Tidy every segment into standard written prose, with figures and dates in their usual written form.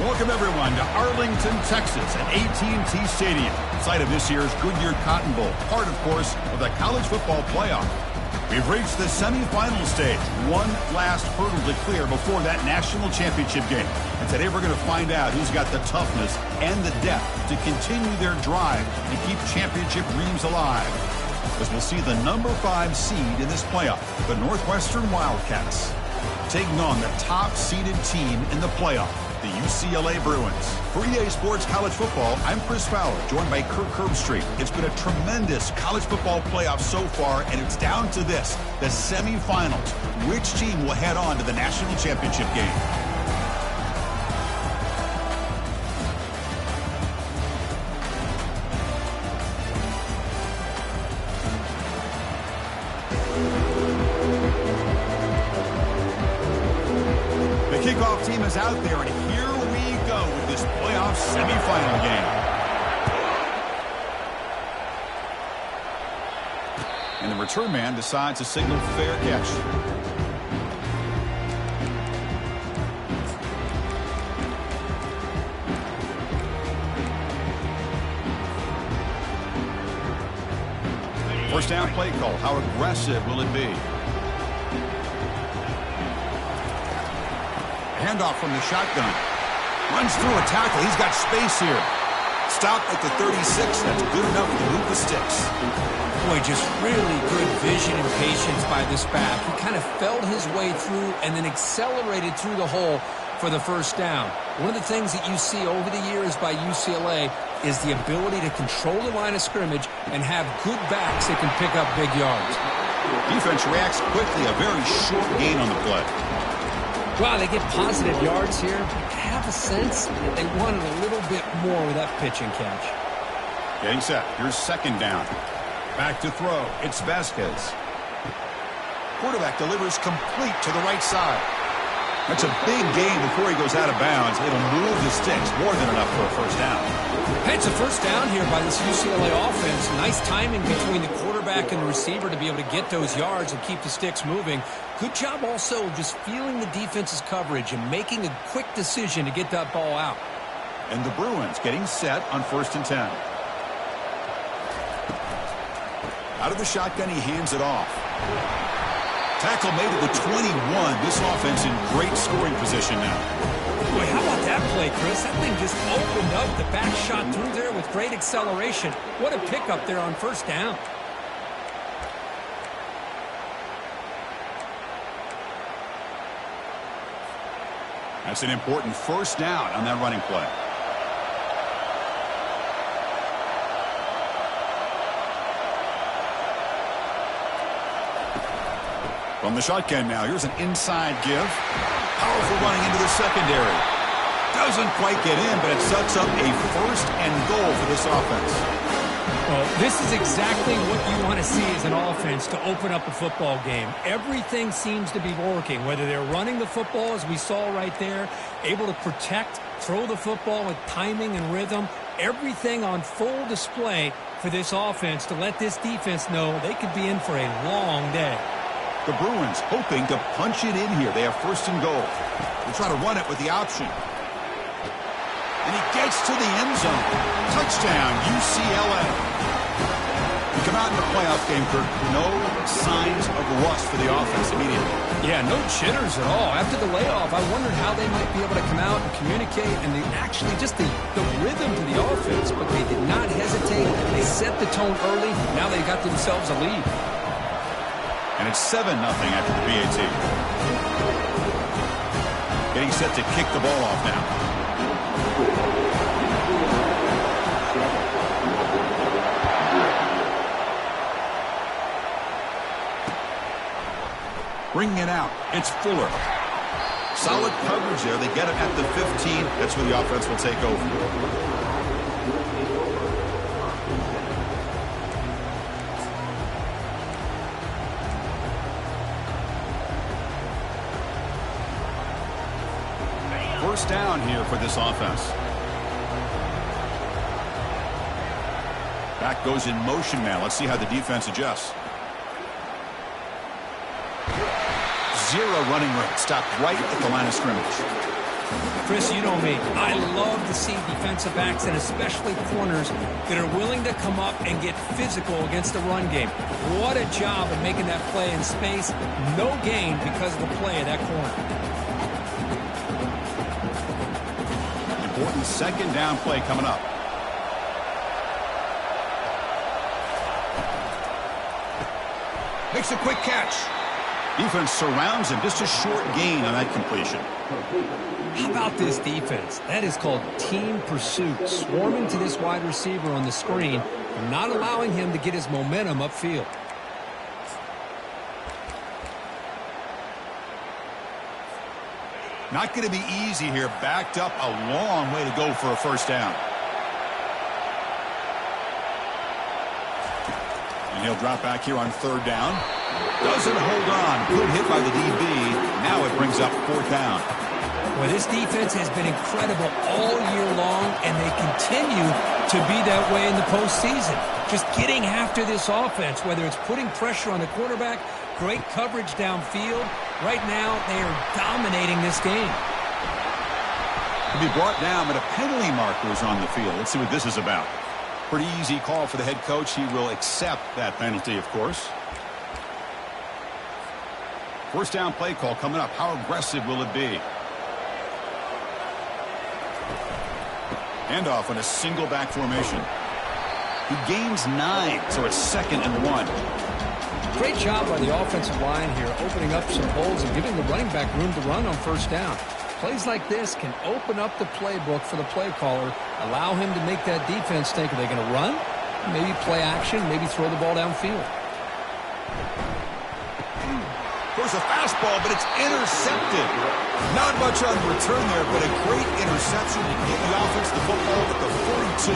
Welcome, everyone, to Arlington, Texas at AT&T Stadium, site of this year's Goodyear Cotton Bowl, part, of course, of the college football playoff. We've reached the semifinal stage, one last hurdle to clear before that national championship game. And today we're going to find out who's got the toughness and the depth to continue their drive and keep championship dreams alive. As we'll see the number 5 seed in this playoff, the Northwestern Wildcats, taking on the top-seeded team in the playoff, the UCLA Bruins. For EA Sports College Football, I'm Chris Fowler, joined by Kirk Herbstreit. It's been a tremendous college football playoff so far, and it's down to this, the semifinals. Which team will head on to the national championship game? Kickoff team is out there, and here we go with this playoff semifinal game. And the return man decides to signal fair catch. First down play call. How aggressive will it be? Handoff from the shotgun. Runs through a tackle. He's got space here. Stop at the 36. That's good enough to move the sticks. Boy, just really good vision and patience by this back. He kind of felt his way through and then accelerated through the hole for the first down. One of the things that you see over the years by UCLA is the ability to control the line of scrimmage and have good backs that can pick up big yards. Defense reacts quickly. A very short gain on the play. Wow, they get positive yards here. I have a sense that they wanted a little bit more with that pitch and catch. Getting set. Here's second down. Back to throw. It's Vasquez. Quarterback delivers complete to the right side. That's a big gain before he goes out of bounds. It'll move the sticks. More than enough for a first down. Hey, it's a first down here by this UCLA offense. Nice timing between the quarterback and the receiver to be able to get those yards and keep the sticks moving. Good job also just feeling the defense's coverage and making a quick decision to get that ball out. And the Bruins getting set on 1st and 10. Out of the shotgun, he hands it off. Tackle made at the 21. This offense in great scoring position now. Boy, how about that play, Chris? That thing just opened up. The back shot through there with great acceleration. What a pickup there on first down. That's an important first down on that running play. From the shotgun now, here's an inside give. Powerful running into the secondary. Doesn't quite get in, but it sets up a first and goal for this offense. Well, this is exactly what you want to see as an offense to open up a football game. Everything seems to be working, whether they're running the football, as we saw right there, able to protect, throw the football with timing and rhythm. Everything on full display for this offense to let this defense know they could be in for a long day. The Bruins hoping to punch it in here. They have first and goal. They'll try to run it with the option. And he gets to the end zone. Touchdown, UCLA. We come out in the playoff game, Kirk. No signs of rust for the offense immediately. Yeah, no jitters at all. After the layoff, I wondered how they might be able to come out and communicate and actually just the rhythm to the offense. But they did not hesitate. They set the tone early. Now they got themselves a lead. And it's 7-0 after the BAT. Getting set to kick the ball off now. Bringing it out. It's Fuller. Solid coverage there. They get it at the 15. That's where the offense will take over. First down here for this offense. Back goes in motion now. Let's see how the defense adjusts. Zero running room. Stopped right at the line of scrimmage. Chris, you know me. I love to see defensive backs and especially corners that are willing to come up and get physical against the run game. What a job of making that play in space. No gain because of the play of that corner. Important second down play coming up. Makes a quick catch. Defense surrounds him. Just a short gain on that completion. How about this defense? That is called team pursuit. Swarming to this wide receiver on the screen and not allowing him to get his momentum upfield. Not going to be easy here. Backed up a long way to go for a first down. And he'll drop back here on third down. Doesn't hold on. Good hit by the DB. Now it brings up fourth down. Well, this defense has been incredible all year long, and they continue to be that way in the postseason. Just getting after this offense, whether it's putting pressure on the quarterback, great coverage downfield. Right now, they are dominating this game. To be brought down, but a penalty marker is on the field. Let's see what this is about. Pretty easy call for the head coach. He will accept that penalty, of course. First down play call coming up. How aggressive will it be? Handoff on a single back formation. He gains 9, so it's 2nd and 1. Great job by the offensive line here, opening up some holes and giving the running back room to run on first down. Plays like this can open up the playbook for the play caller, allow him to make that defense think, are they going to run? Maybe play action, maybe throw the ball downfield. There's a fastball, but it's intercepted. Not much on return there, but a great interception to get the offense the football at the 42.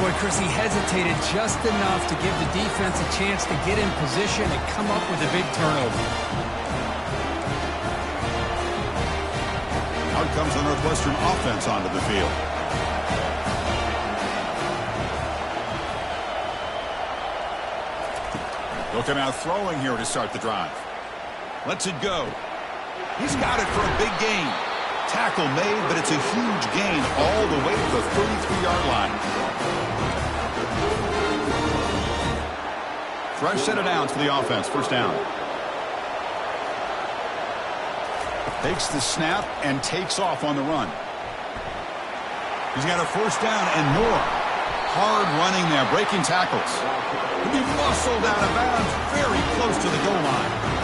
Boy, Chris, he hesitated just enough to give the defense a chance to get in position and come up with a big turnover. Out comes the Northwestern offense onto the field. They'll come out throwing here to start the drive. Lets it go. He's got it for a big gain. Tackle made, but it's a huge gain all the way to the 33-yard line. Fresh set of downs for the offense. First down. Takes the snap and takes off on the run. He's got a first down and more. Hard running there, breaking tackles. He'll be muscled out of bounds, very close to the goal line.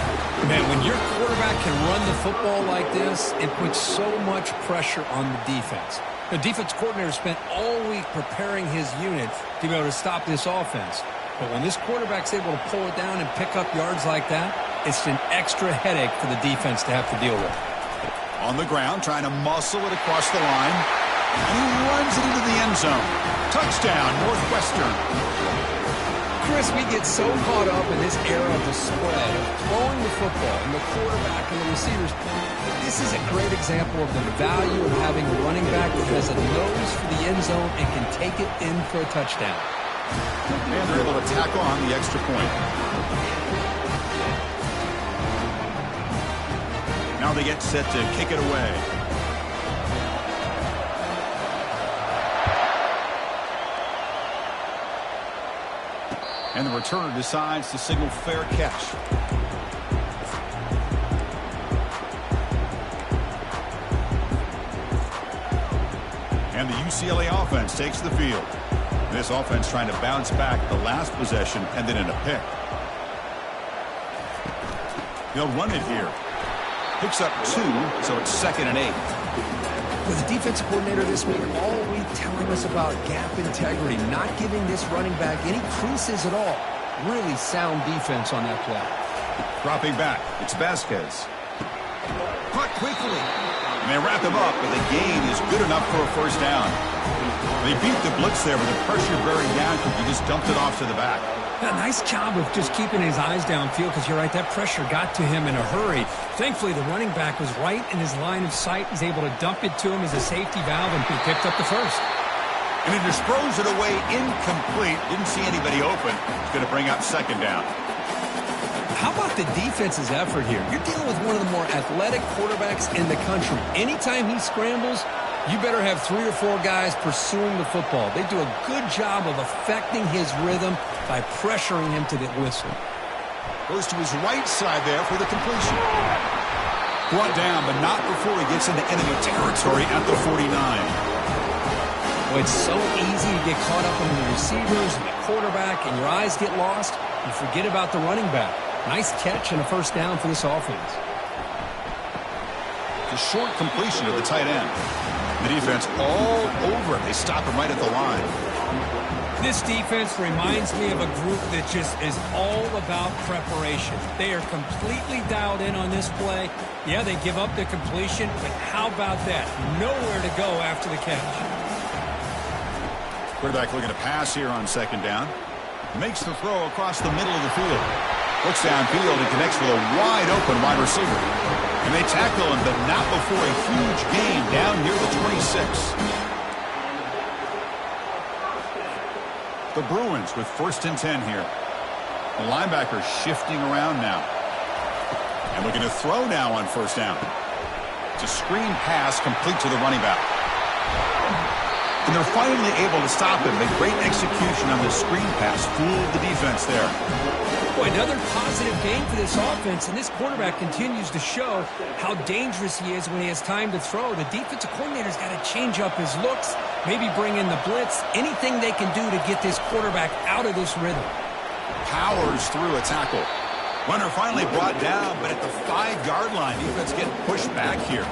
Man, when your quarterback can run the football like this, it puts so much pressure on the defense. The defense coordinator spent all week preparing his unit to be able to stop this offense. But when this quarterback's able to pull it down and pick up yards like that, it's an extra headache for the defense to have to deal with. On the ground, trying to muscle it across the line. And he runs it into the end zone. Touchdown, Northwestern. Chris, we get so caught up in this era of the spread, of throwing the football and the quarterback and the receivers. This is a great example of the value of having a running back that has a nose for the end zone and can take it in for a touchdown. And they're able to tackle on the extra point. Now they get set to kick it away. And the returner decides to signal fair catch. And the UCLA offense takes the field. This offense trying to bounce back the last possession and then in a pick. They'll run it here. Picks up 2, so it's 2nd and 8. With the defensive coordinator this week all week telling us about gap integrity, not giving this running back any creases at all. Really sound defense on that play. Dropping back, it's Vasquez. Caught quickly. And they wrap him up, but the gain is good enough for a first down. They beat the blitz there with the pressure bearing down because he just dumped it off to the back. A nice job of just keeping his eyes downfield because you're right, that pressure got to him in a hurry. Thankfully, the running back was right in his line of sight. He's able to dump it to him as a safety valve, and he picked up the first. And he just throws it away incomplete. Didn't see anybody open. It's going to bring up 2nd down. How about the defense's effort here? You're dealing with one of the more athletic quarterbacks in the country. Anytime he scrambles, you better have 3 or 4 guys pursuing the football. They do a good job of affecting his rhythm by pressuring him to the whistle. Goes to his right side there for the completion. Brought down, but not before he gets into enemy territory at the 49. Well, it's so easy to get caught up in the receivers and the quarterback, and your eyes get lost. You forget about the running back. Nice catch and a first down for this offense. The short completion to the tight end. The defense all over it. They stop him right at the line. This defense reminds me of a group that just is all about preparation. They are completely dialed in on this play. Yeah, they give up the completion, but how about that? Nowhere to go after the catch. Quarterback looking to pass here on second down. Makes the throw across the middle of the field. Looks downfield and connects with a wide-open wide receiver. And they tackle him, but not before a huge gain down near the 26. The Bruins with 1st and 10 here. The linebacker shifting around now. And looking to throw now on 1st down. It's a screen pass complete to the running back. And they're finally able to stop him. A great execution on the screen pass. Fooled the defense there. Boy, another positive game for this offense, and this quarterback continues to show how dangerous he is when he has time to throw. The defensive coordinator's got to change up his looks, maybe bring in the blitz, anything they can do to get this quarterback out of this rhythm. Powers through a tackle. Runner finally brought down, but at the 5-yard line, defense getting pushed back here.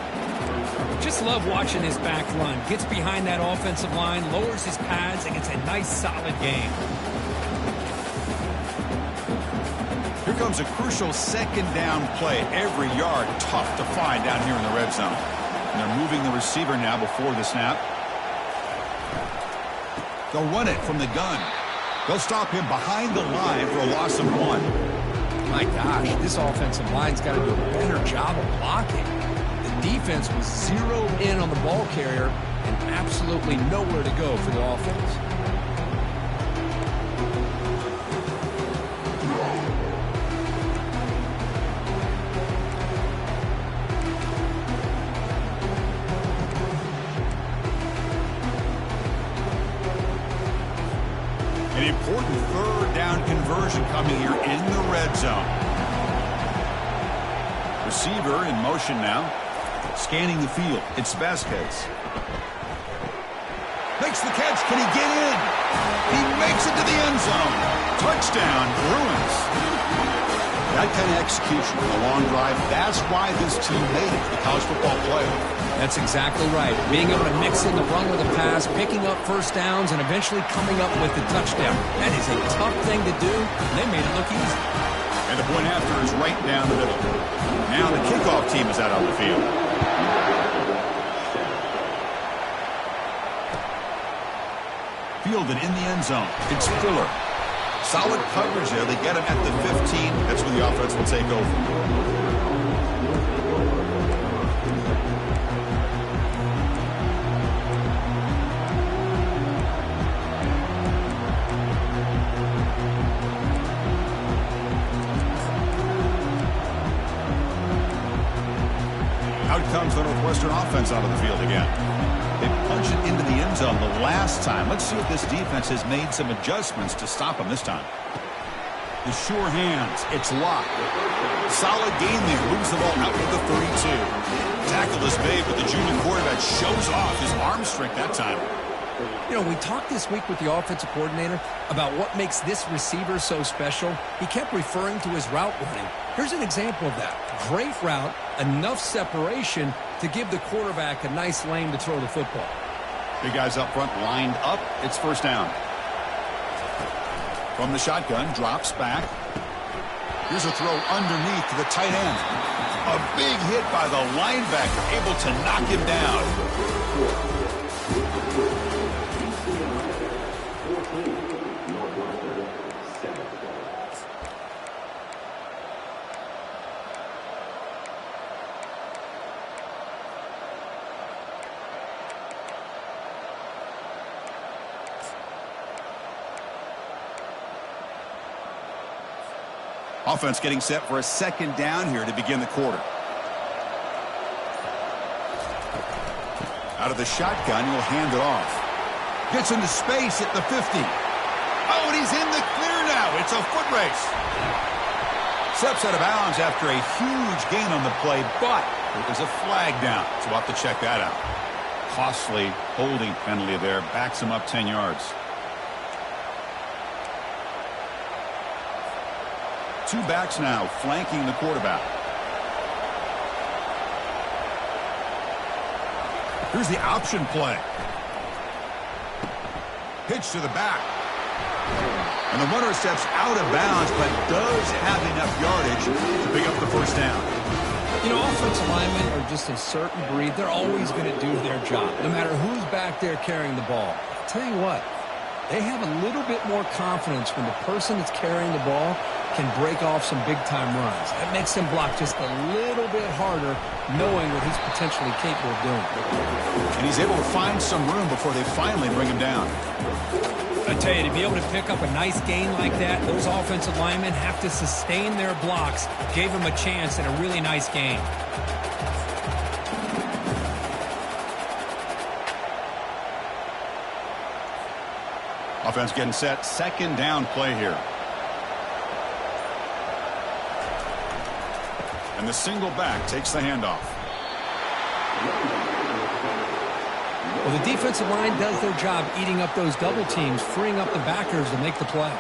Just love watching this back run. Gets behind that offensive line, lowers his pads, and gets a nice solid gain. Here comes a crucial 2nd down play. Every yard tough to find down here in the red zone. And they're moving the receiver now before the snap. They'll run it from the gun. They'll stop him behind the line for a loss of 1. My gosh, this offensive line's got to do a better job of blocking. The defense was zeroed in on the ball carrier and absolutely nowhere to go for the offense. An important 3rd down conversion coming here in the red zone. Receiver in motion now. Scanning the field. It's Vasquez. Makes the catch. Can he get in? He makes it to the end zone. Touchdown, Bruins. That kind of execution on a long drive, that's why this team made it to the college football playoff. That's exactly right. Being able to mix in the run with a pass, picking up 1st downs, and eventually coming up with the touchdown. That is a tough thing to do, and they made it look easy. And the point after is right down the middle. Now the kickoff team is out on the field. Fielded in the end zone. It's Fuller. Solid coverage there. They get him at the 15. That's where the offense will take over. Out comes the Northwestern offense out of the field again. They punch it into the end zone the last time. Let's see if this defense has made some adjustments to stop them this time. The sure hands. It's locked. Solid game there. Moves the ball out to the 32. Tackle is made, but the junior quarterback shows off his arm strength that time. You know, we talked this week with the offensive coordinator about what makes this receiver so special. He kept referring to his route running. Here's an example of that. Great route, enough separation to give the quarterback a nice lane to throw the football. Big guys up front lined up. It's 1st down. From the shotgun, drops back. Here's a throw underneath to the tight end. A big hit by the linebacker, able to knock him down. Offense getting set for a second down here to begin the quarter. Out of the shotgun, he'll hand it off. Gets into space at the 50. Oh, and he's in the clear now. It's a foot race. Steps out of bounds after a huge gain on the play, but it was a flag down, so we'll have to check that out. Costly holding penalty there. Backs him up 10 yards. Two backs now flanking the quarterback. Here's the option play. Pitch to the back. And the runner steps out of bounds, but does have enough yardage to pick up the first down. You know, offensive linemen are just a certain breed. They're always going to do their job, no matter who's back there carrying the ball. I'll tell you what, they have a little bit more confidence when the person that's carrying the ball can break off some big-time runs. That makes him block just a little bit harder, knowing what he's potentially capable of doing. And he's able to find some room before they finally bring him down. I tell you, to be able to pick up a nice gain like that, those offensive linemen have to sustain their blocks. Gave him a chance at a really nice gain. Offense getting set. Second down play here. And the single back takes the handoff. Well, the defensive line does their job eating up those double teams, freeing up the backers to make the play.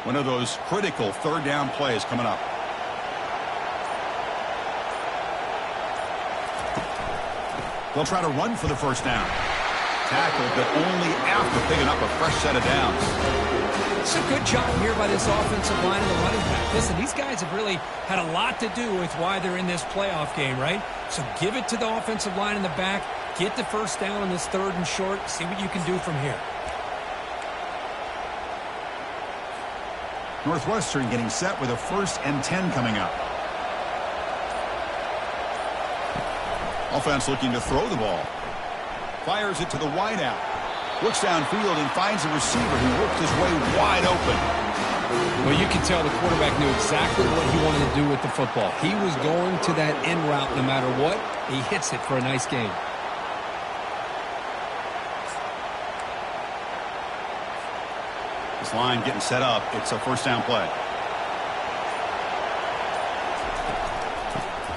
One of those critical third down plays coming up. They'll try to run for the first down. Tackled, but only after picking up a fresh set of downs. It's a good job here by this offensive line and the running back. Listen, these guys have really had a lot to do with why they're in this playoff game, right? So give it to the offensive line in the back. Get the first down on this third and short. See what you can do from here. Northwestern getting set with a 1st and 10 coming up. Offense looking to throw the ball. Fires it to the wideout. Looks downfield and finds a receiver who worked his way wide open. Well, you can tell the quarterback knew exactly what he wanted to do with the football. He was going to that in route no matter what. He hits it for a nice gain. This line getting set up. It's a first down play.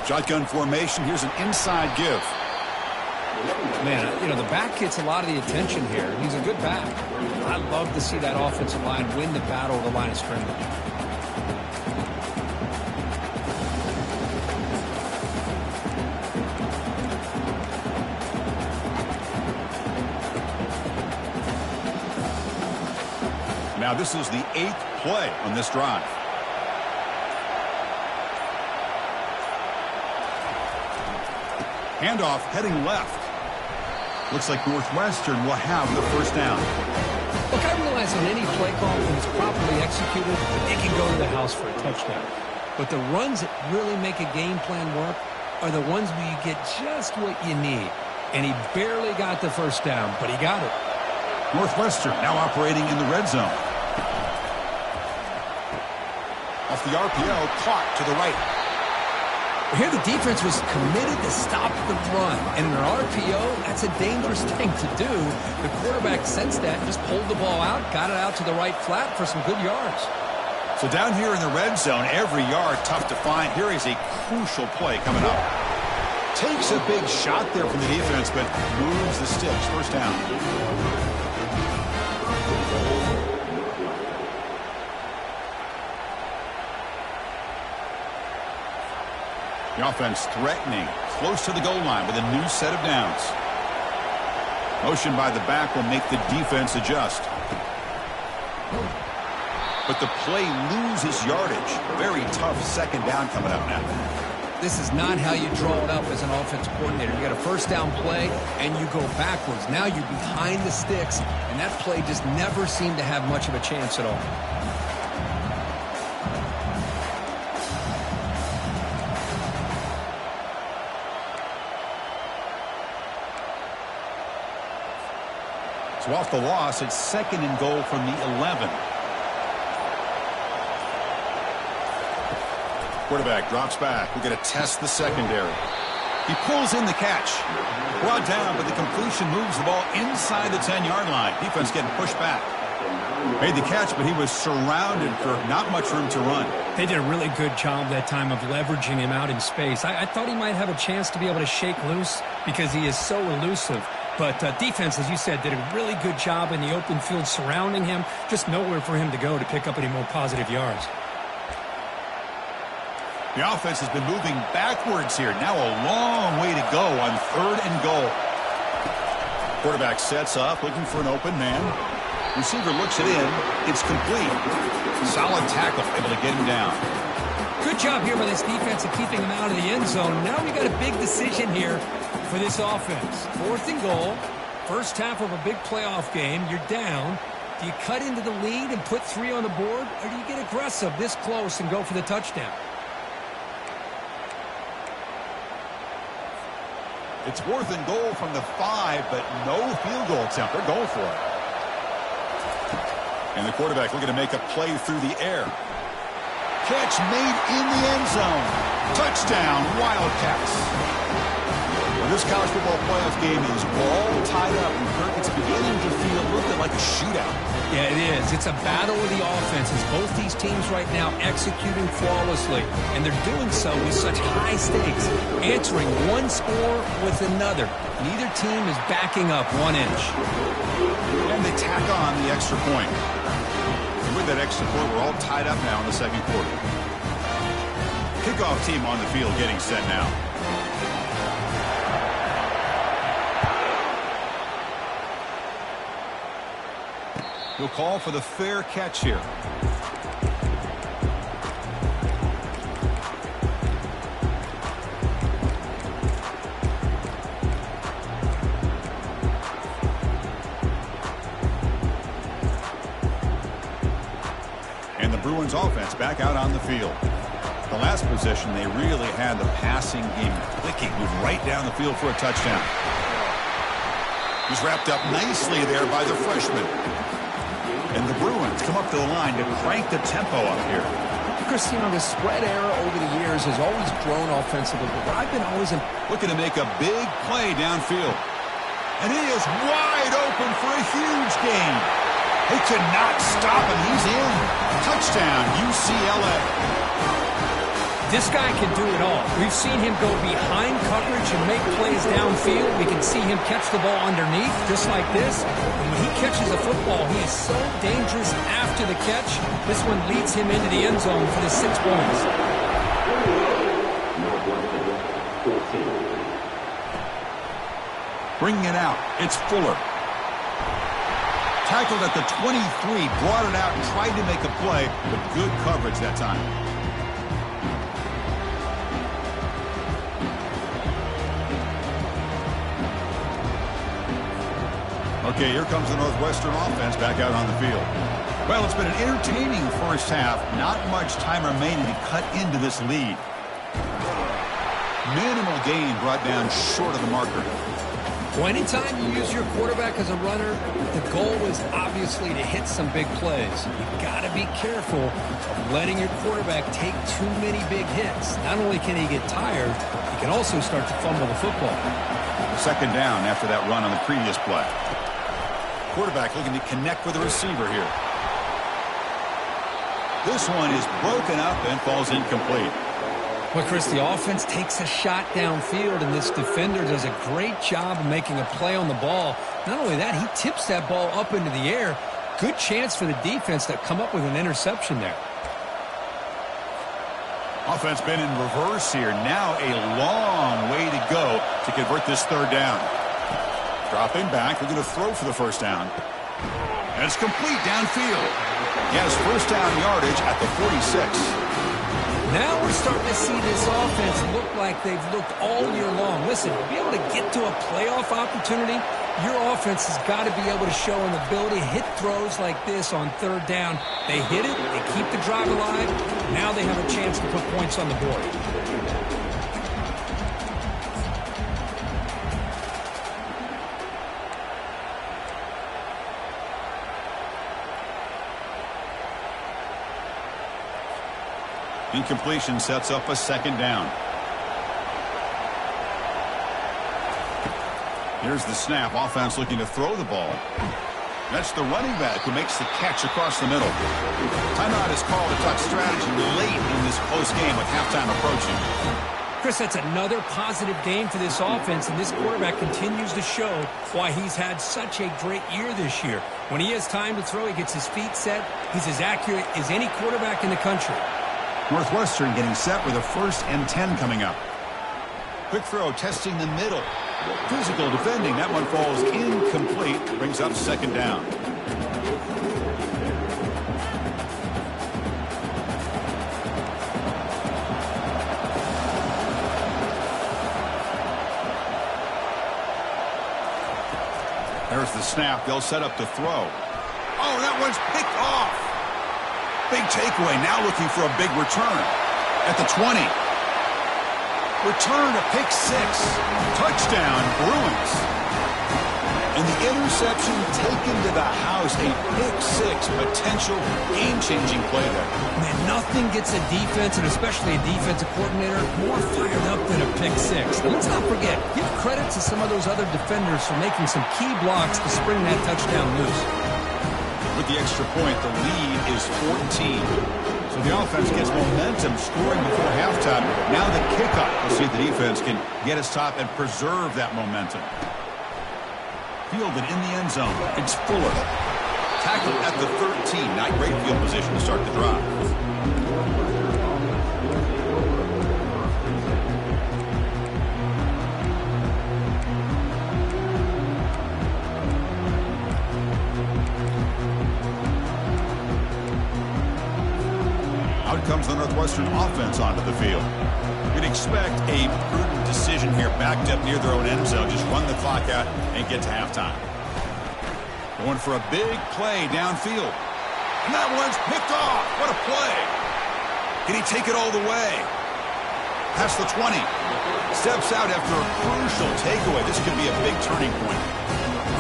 Shotgun formation. Here's an inside give. Man, you know, the back gets a lot of the attention here. He's a good back. I love to see that offensive line win the battle of the line of scrimmage. Now this is the 8th play on this drive. Handoff heading left. Looks like Northwestern will have the first down. Look, I realize on any play call, when it's properly executed, it can go to the house for a touchdown. But the runs that really make a game plan work are the ones where you get just what you need. And he barely got the first down, but he got it. Northwestern now operating in the red zone. Off the RPO, caught to the right. Here the defense was committed to stop the run. And in an RPO, that's a dangerous thing to do. The quarterback sensed that and just pulled the ball out, got it out to the right flat for some good yards. So down here in the red zone, every yard tough to find. Here is a crucial play coming up. Takes a big shot there from the defense, but moves the sticks. First down. The offense threatening, close to the goal line with a new set of downs. Motion by the back will make the defense adjust. But the play loses yardage. Very tough second down coming up now. This is not how you draw it up as an offensive coordinator. You got a first down play, and you go backwards. Now you're behind the sticks, and that play just never seemed to have much of a chance at all. So off the loss, it's 2nd and goal from the 11. Quarterback drops back. We're going to test the secondary. He pulls in the catch. Brought down, but the completion moves the ball inside the 10-yard line. Defense getting pushed back. Made the catch, but he was surrounded for not much room to run. They did a really good job that time of leveraging him out in space. I thought he might have a chance to be able to shake loose because he is so elusive. But defense, as you said, did a really good job in the open field surrounding him. Just nowhere for him to go to pick up any more positive yards. The offense has been moving backwards here. Now a long way to go on 3rd and goal. Quarterback sets up, looking for an open man. Receiver looks it in. It's complete. Solid tackle, able to get him down. Good job here by this defense of keeping him out of the end zone. Now we got a big decision here for this offense. 4th and goal. First half of a big playoff game. You're down. Do you cut into the lead and put 3 on the board? Or do you get aggressive this close and go for the touchdown? It's 4th and goal from the 5, but no field goal attempt. They're going for it. And the quarterback looking to make a play through the air. Catch made in the end zone. Touchdown, Wildcats. Well, this college football playoff game is all tied up, and Kirk, it's beginning to feel a little bit like a shootout. Yeah, it is. It's a battle of the offenses. Both these teams right now executing flawlessly, and they're doing so with such high stakes, answering one score with another. Neither team is backing up 1 inch. And they tack on the extra point. And with that extra point, we're all tied up now in the 2nd quarter. Kickoff team on the field getting set now. He'll call for the fair catch here. And the Bruins offense back out on the field. The last possession, they really had the passing game clicking, moved right down the field for a touchdown. He's wrapped up nicely there by the freshman. And the Bruins come up to the line to crank the tempo up here. Chris, the spread era over the years has always grown offensively, but I've been always looking to make a big play downfield. And he is wide open for a huge gain. They could not stop him. He's in. Touchdown, UCLA. This guy can do it all. We've seen him go behind coverage and make plays downfield. We can see him catch the ball underneath, just like this. And when he catches a football, he is so dangerous after the catch. This one leads him into the end zone for the 6 points. Bringing it out, it's Fuller. Tackled at the 23, brought it out and tried to make a play, but good coverage that time. Okay, here comes the Northwestern offense back out on the field. Well, it's been an entertaining first half. Not much time remaining to cut into this lead. Minimal gain brought down short of the marker. Well, anytime you use your quarterback as a runner, the goal is obviously to hit some big plays. You've got to be careful of letting your quarterback take too many big hits. Not only can he get tired, he can also start to fumble the football. 2nd down after that run on the previous play. Quarterback looking to connect with the receiver here. This one is broken up and falls incomplete. Well, Chris, the offense takes a shot downfield, and this defender does a great job of making a play on the ball. Not only that, he tips that ball up into the air. Good chance for the defense to come up with an interception there. Offense been in reverse here. Now a long way to go to convert this 3rd down. Dropping back, we're going to throw for the 1st down. And it's complete downfield. He has 1st down yardage at the 46. Now we're starting to see this offense look like they've looked all year long. Listen, to be able to get to a playoff opportunity, your offense has got to be able to show an ability to hit throws like this on 3rd down. They hit it, they keep the drive alive. Now they have a chance to put points on the board. Incompletion sets up a second down. Here's the snap. Offense looking to throw the ball. That's the running back who makes the catch across the middle. Timeout is called to talk strategy late in this close game with halftime approaching. Chris, that's another positive game for this offense, and this quarterback continues to show why he's had such a great year this year. When he has time to throw, he gets his feet set. He's as accurate as any quarterback in the country. Northwestern getting set with a 1st and 10 coming up. Quick throw, testing the middle. Physical defending. That one falls incomplete. Brings up second down. There's the snap. They'll set up to throw. Oh, that one's picked off. Big takeaway. Now looking for a big return. At the 20. Return to pick 6. Touchdown, Bruins. And the interception taken to the house. A pick 6 potential game-changing play there. Man, nothing gets a defense, and especially a defensive coordinator, more fired up than a pick 6. Now, let's not forget, give credit to some of those other defenders for making some key blocks to spring that touchdown loose. With the extra point, the lead is 14. So the offense gets momentum scoring before halftime. Now the kickoff. We'll see if the defense can get us top and preserve that momentum. Fielded in the end zone. It's Fuller. Tackled at the 13. Not great field position to start the drive. Out comes the Northwestern offense onto the field. You'd expect a prudent decision here, backed up near their own end zone. Just run the clock out and get to halftime. Going for a big play downfield. And that one's picked off. What a play. Can he take it all the way? Past the 20. Steps out after a crucial takeaway. This could be a big turning point.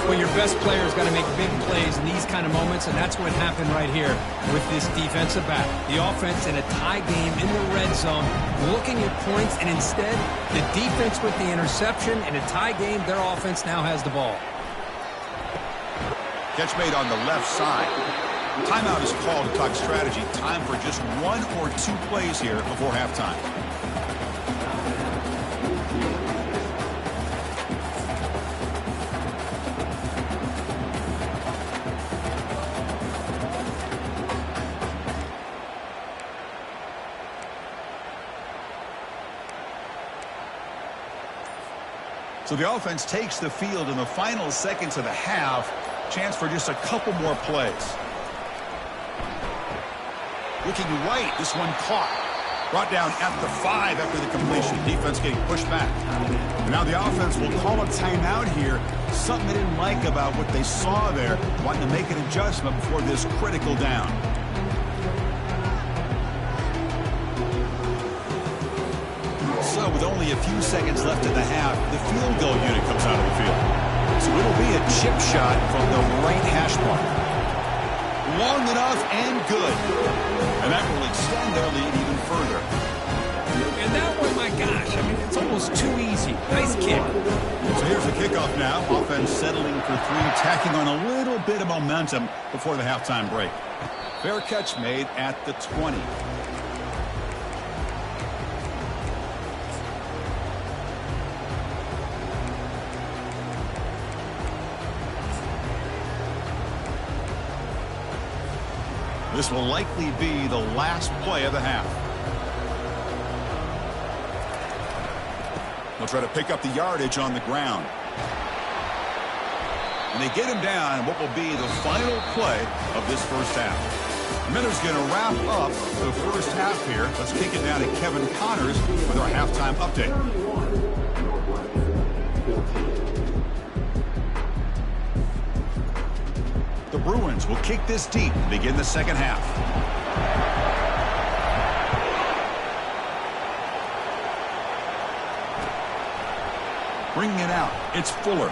Well, your best player's got to make big plays in these kind of moments, and that's what happened right here with this defensive back. The offense in a tie game in the red zone, looking at points, and instead, the defense with the interception. In a tie game, their offense now has the ball. Catch made on the left side. Timeout is called to talk strategy. Time for just 1 or 2 plays here before halftime. So the offense takes the field in the final seconds of the half. Chance for just a couple more plays. Looking right, this one caught. Brought down at the 5 after the completion. Defense getting pushed back. And now the offense will call a timeout here. Something they didn't like about what they saw there. Wanting to make an adjustment before this critical down. So with only a few seconds left in the half, the field goal unit comes out of the field. So it'll be a chip shot from the right hash mark. Long enough and good. And that will extend their lead even further. And that one, my gosh, I mean, it's almost too easy. Nice kick. So here's the kickoff now. Offense settling for 3, tacking on a little bit of momentum before the halftime break. Fair catch made at the 20. This will likely be the last play of the half. They'll try to pick up the yardage on the ground. And they get him down what will be the final play of this first half. Miller's going to wrap up the first half here. Let's kick it down to Kevin Connors with our halftime update. The Bruins will kick this deep and begin the second half. Bringing it out, it's Fuller.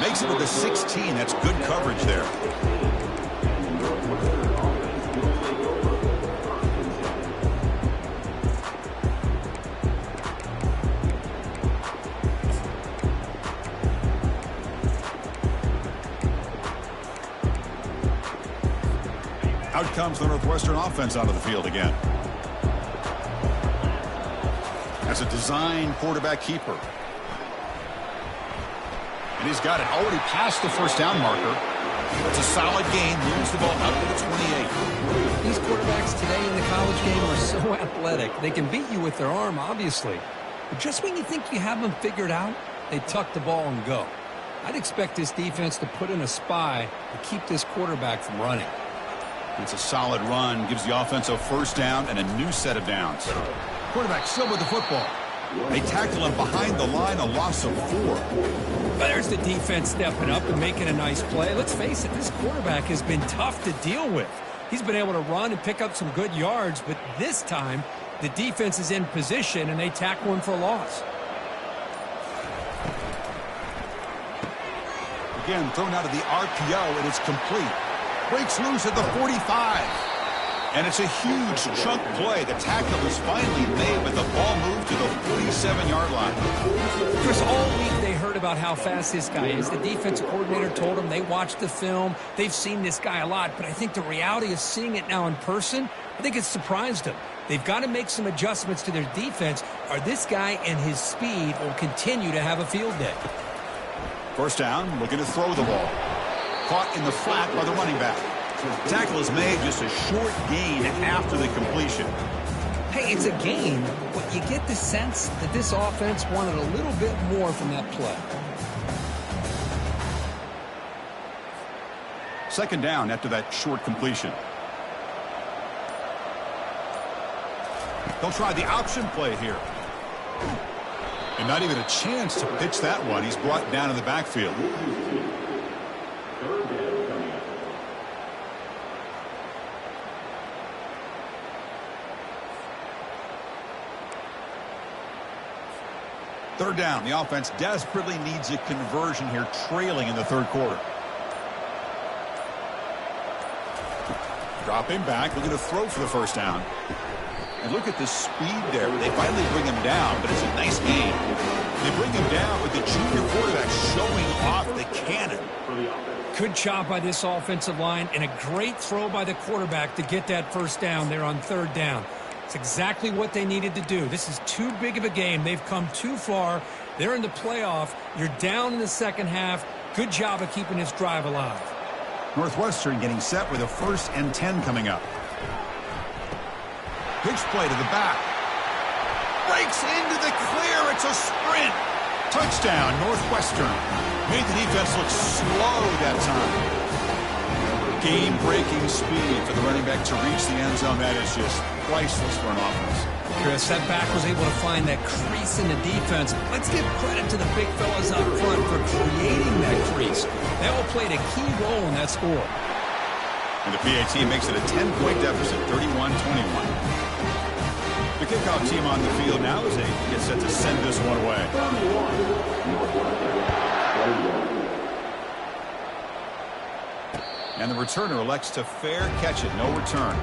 Makes it with the 16. That's good coverage there. comes the Northwestern offense onto the field again. As a design quarterback keeper. And he's got it already past the first down marker. It's a solid gain. Moves the ball up to the 28. These quarterbacks today in the college game are so athletic. They can beat you with their arm, obviously. But just when you think you have them figured out, they tuck the ball and go. I'd expect this defense to put in a spy to keep this quarterback from running. It's a solid run. Gives the offense a first down and a new set of downs. Quarterback still with the football. They tackle him behind the line, a loss of 4. There's the defense stepping up and making a nice play. Let's face it, this quarterback has been tough to deal with. He's been able to run and pick up some good yards, but this time the defense is in position and they tackle him for a loss. Again, thrown out of the RPO, and it's complete. Breaks loose at the 45. And it's a huge chunk play. The tackle is finally made, but the ball moved to the 47-yard line. Chris, all week they heard about how fast this guy is. The defensive coordinator told them they watched the film. They've seen this guy a lot, but I think the reality of seeing it now in person, I think it's surprised them. They've got to make some adjustments to their defense, or this guy and his speed will continue to have a field day. First down, looking to throw the ball. Caught in the flat by the running back. The tackle is made, just a short gain after the completion. Hey, it's a gain, but you get the sense that this offense wanted a little bit more from that play. Second down after that short completion. They'll try the option play here. And not even a chance to pitch that one. He's brought down in the backfield. Third down. The offense desperately needs a conversion here, trailing in the third quarter. Dropping back, looking to throw for the first down. And look at the speed there. They finally bring him down, but it's a nice game. They bring him down with the junior quarterback showing off the cannon. Good job by this offensive line and a great throw by the quarterback to get that first down there on third down. It's exactly what they needed to do. This is too big of a game. They've come too far. They're in the playoff. You're down in the second half. Good job of keeping this drive alive. Northwestern getting set with a 1st and 10 coming up. Pitch play to the back. Breaks into the clear. It's a sprint. Touchdown, Northwestern. Made the defense look slow that time. Game-breaking speed for the running back to reach the end zone. That is just priceless for an offense. Chris, that back was able to find that crease in the defense. Let's give credit to the big fellas up front for creating that crease. They all played a key role in that score. And the PAT makes it a 10-point deficit, 31-21. The kickoff team on the field now as they get set to send this one away. And the returner elects to fair catch it. No return.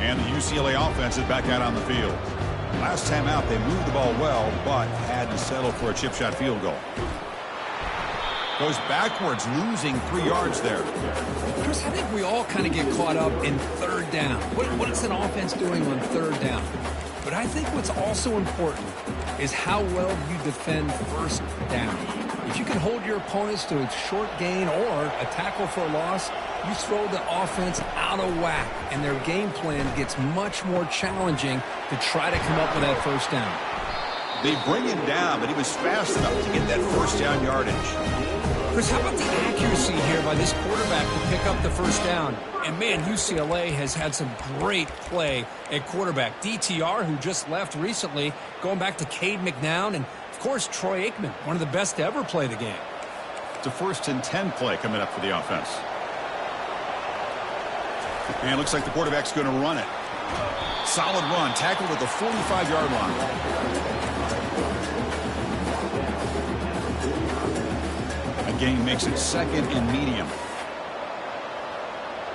And the UCLA offense is back out on the field. Last time out, they moved the ball well, but had to settle for a chip shot field goal. Goes backwards, losing 3 yards there. Chris, I think we all kind of get caught up in third down. What is an offense doing on third down? But I think what's also important is how well you defend first down. If you can hold your opponents to a short gain or a tackle for a loss, you throw the offense out of whack, and their game plan gets much more challenging to try to come up with that first down. They bring him down, but he was fast enough to get that first down yardage. Chris, how about the accuracy here by this quarterback to pick up the first down? And, man, UCLA has had some great play at quarterback. DTR, who just left recently, going back to Cade McNown, and, of course, Troy Aikman, one of the best to ever play the game. It's a 1st and 10 play coming up for the offense. And it looks like the quarterback's going to run it. Solid run, tackled at the 45-yard line. Gain makes it 2nd and medium.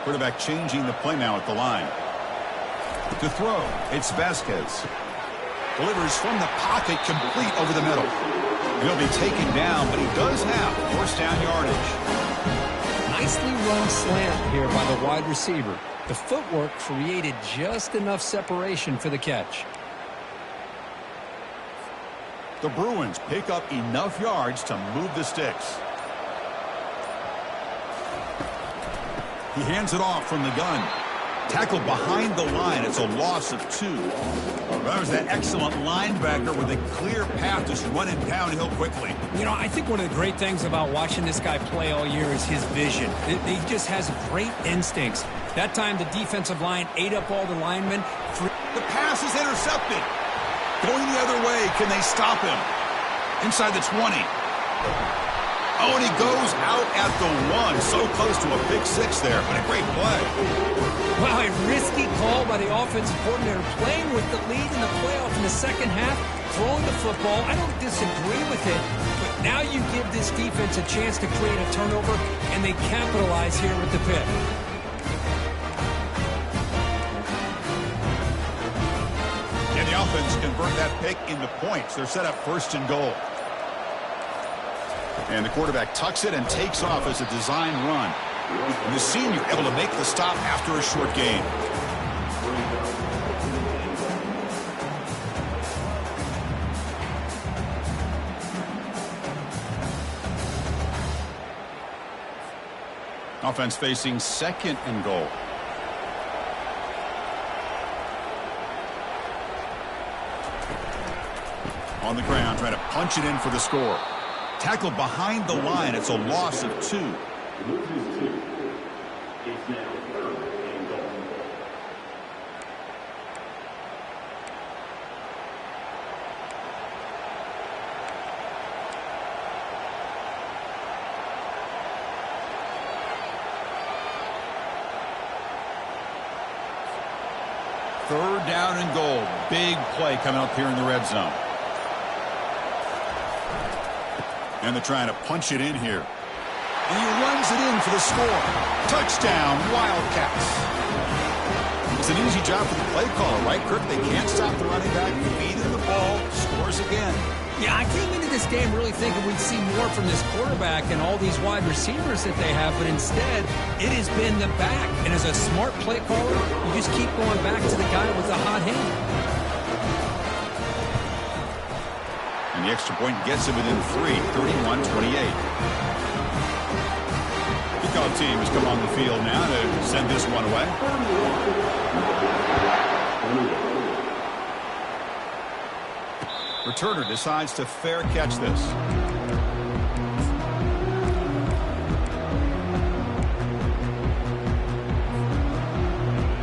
Quarterback changing the play now at the line. To throw, it's Vasquez. Delivers from the pocket, complete over the middle. He'll be taken down, but he does have first down yardage. Nicely run slant here by the wide receiver. The footwork created just enough separation for the catch. The Bruins pick up enough yards to move the sticks. He hands it off from the gun. Tackled behind the line. It's a loss of 2. That was that excellent linebacker with a clear path just running downhill quickly. You know, I think one of the great things about watching this guy play all year is his vision. He just has great instincts. That time the defensive line ate up all the linemen. The pass is intercepted. Going the other way. Can they stop him? Inside the 20. Oh, and he goes out at the 1. So close to a pick 6 there, but a great play. Wow, a risky call by the offensive coordinator, playing with the lead in the playoff in the second half, throwing the football. I don't disagree with it, but now you give this defense a chance to create a turnover, and they capitalize here with the pick. And the offense convert that pick into points. They're set up first and goal. And the quarterback tucks it and takes off as a design run. And the senior able to make the stop after a short gain. Offense facing second and goal. On the ground, trying to punch it in for the score. Tackled behind the line. It's a loss of 2. Third down and goal. Big play coming up here in the red zone. And they're trying to punch it in here. And he runs it in for the score. Touchdown, Wildcats. It's an easy job for the play caller, right, Kirk? They can't stop the running back. Feed him the ball. Scores again. Yeah, I came into this game really thinking we'd see more from this quarterback and all these wide receivers that they have, but instead, it has been the back. And as a smart play caller, you just keep going back to the guy with the hot hand. And the extra point gets him within 3, 31-28. Kickoff team has come on the field now to send this one away. Returner decides to fair catch this.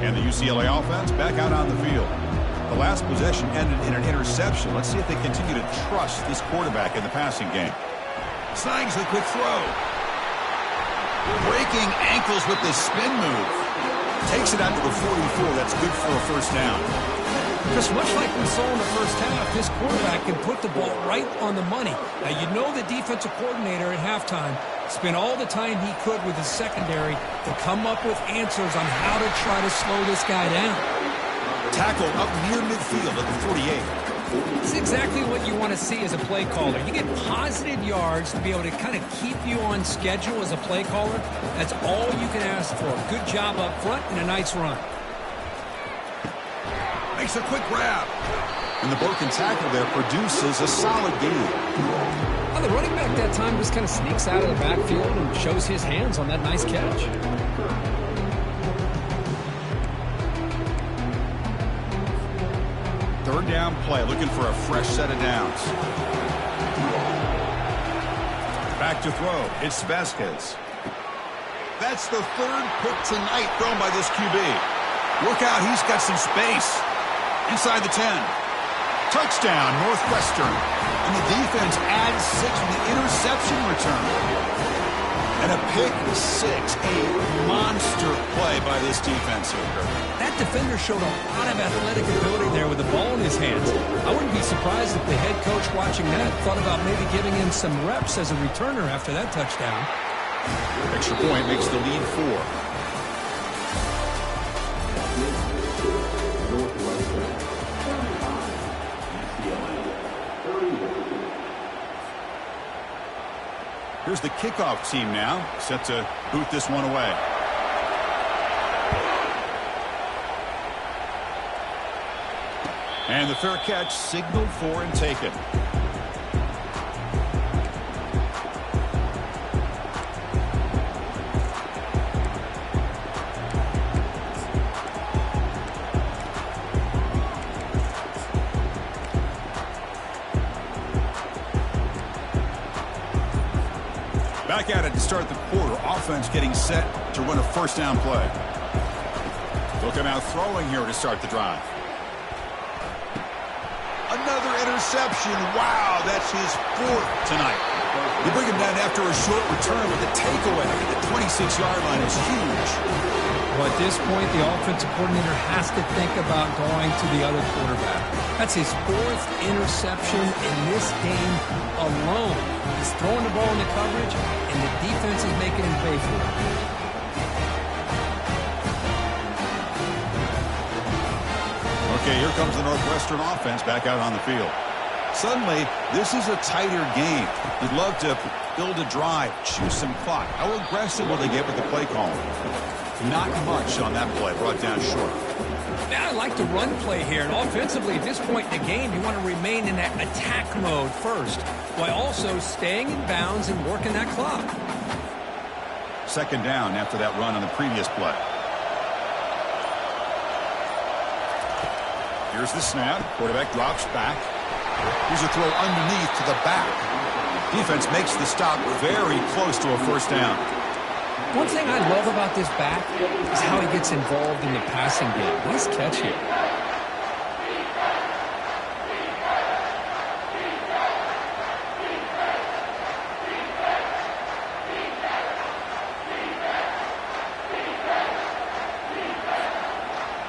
And the UCLA offense back out on the field. The last possession ended in an interception. Let's see if they continue to trust this quarterback in the passing game. Snags the quick throw. Breaking ankles with the spin move. Takes it out to the 44. That's good for a first down. Just much like we saw in the first half, this quarterback can put the ball right on the money. Now, you know the defensive coordinator at halftime spent all the time he could with his secondary to come up with answers on how to try to slow this guy down. Tackle up near midfield at the 48. It's exactly what you want to see as a play caller. You get positive yards to be able to kind of keep you on schedule as a play caller. That's all you can ask for. Good job up front and a nice run. Makes a quick grab. And the broken tackle there produces a solid gain. Well, the running back that time just kind of sneaks out of the backfield and shows his hands on that nice catch. Third down play, looking for a fresh set of downs. Back to throw. It's Vasquez. That's the third pick tonight thrown by this QB. Look out, he's got some space. Inside the 10. Touchdown, Northwestern. And the defense adds 6 with the interception return. And a pick 6. A monster play by this defense here. That defender showed a lot of athletic ability there with the ball in his hands. I wouldn't be surprised if the head coach watching that thought about maybe giving him some reps as a returner after that touchdown. Extra point makes the lead 4. Here's the kickoff team now, set to boot this one away. And the fair catch signaled for and taken. Back at it to start the quarter. Offense getting set to run a first down play. They'll come out throwing here to start the drive. Another interception. Wow, that's his 4th tonight. You bring him down after a short return with a takeaway at the 26-yard line is huge. Well, at this point, the offensive coordinator has to think about going to the other quarterback. That's his 4th interception in this game alone. He's throwing the ball in the coverage, and the defense is making him pay for it. Okay, here comes the Northwestern offense back out on the field. Suddenly, this is a tighter game. You'd love to build a drive, choose some clock. How aggressive will they get with the play call? Not much on that play, brought down short. Now, I like the run play here, and offensively at this point in the game, you want to remain in that attack mode first, while also staying in bounds and working that clock. Second down after that run on the previous play. Here's the snap. Quarterback drops back. Here's a throw underneath to the back. Defense makes the stop very close to a first down. One thing I love about this back is how he gets involved in the passing game. Nice catch here.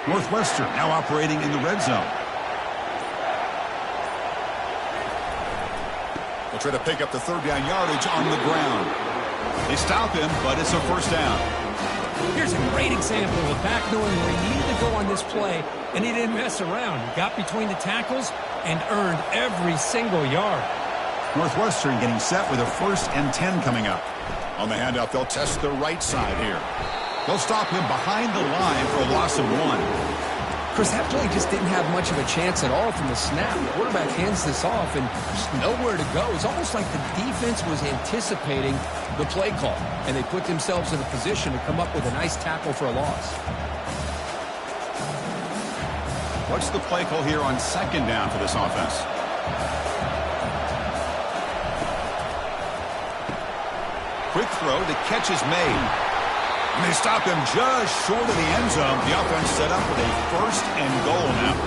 Northwestern now operating in the red zone. They'll try to pick up the 3rd down yardage on the ground. They stop him, but it's a first down. Here's a great example of a back knowing where he needed to go on this play, and he didn't mess around. He got between the tackles and earned every single yard. Northwestern getting set with a 1st and 10 coming up. On the handoff, they'll test the right side here. They'll stop him behind the line for a loss of 1. Chris, that play just didn't have much of a chance at all from the snap. The quarterback hands this off and just nowhere to go. It's almost like the defense was anticipating the play call, and they put themselves in a position to come up with a nice tackle for a loss. What's the play call here on 2nd down for this offense? Quick throw. The catch is made. And they stop him just short of the end zone. The offense set up with a 1st and goal now.